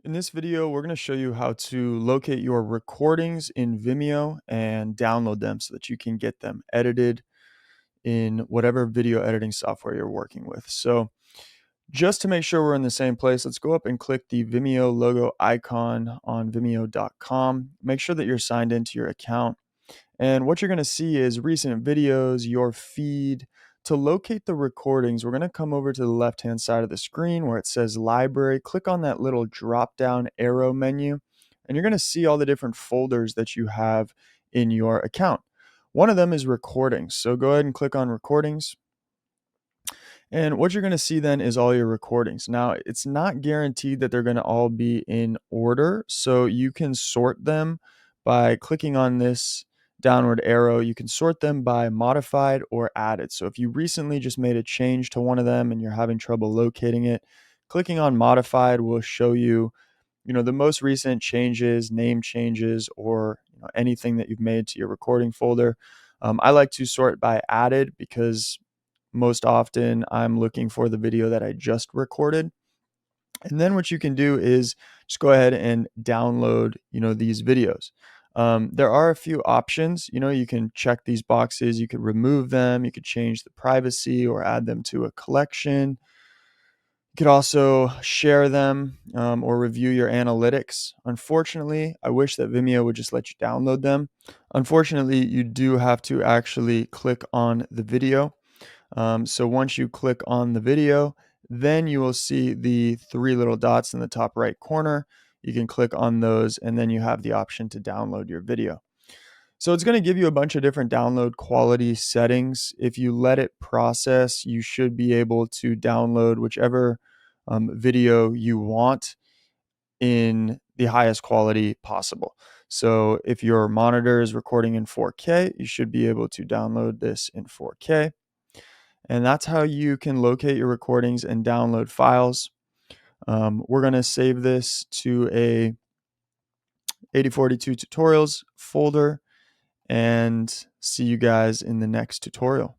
In this video, we're going to show you how to locate your recordings in Vimeo and download them so that you can get them edited in whatever video editing software you're working with. So just to make sure we're in the same place, let's go up and click the Vimeo logo icon on vimeo.com. Make sure that you're signed into your account. And what you're going to see is recent videos, your feed. To locate the recordings, we're going to come over to the left-hand side of the screen where it says library. Click on that little drop-down arrow menu, and you're going to see all the different folders that you have in your account. One of them is recordings. So go ahead and click on recordings. And what you're going to see then is all your recordings. Now, it's not guaranteed that they're going to all be in order. So you can sort them by clicking on this downward arrow. You can sort them by modified or added. So if you recently just made a change to one of them and you're having trouble locating it, clicking on modified will show you, the most recent changes, name changes, or anything that you've made to your recording folder. I like to sort by added because most often I'm looking for the video that I just recorded. And then what you can do is just go ahead and download, these videos. There are a few options. You can check these boxes. You could remove them. You could change the privacy or add them to a collection. You could also share them or review your analytics. Unfortunately, I wish that Vimeo would just let you download them. Unfortunately, you do have to actually click on the video. So once you click on the video, then you will see the three little dots in the top right corner. You can click on those, and then you have the option to download your video. So it's going to give you a bunch of different download quality settings. If you let it process, you should be able to download whichever video you want in the highest quality possible. So if your monitor is recording in 4K, you should be able to download this in 4K. And that's how you can locate your recordings and download files. We're going to save this to a 8042 tutorials folder and see you guys in the next tutorial.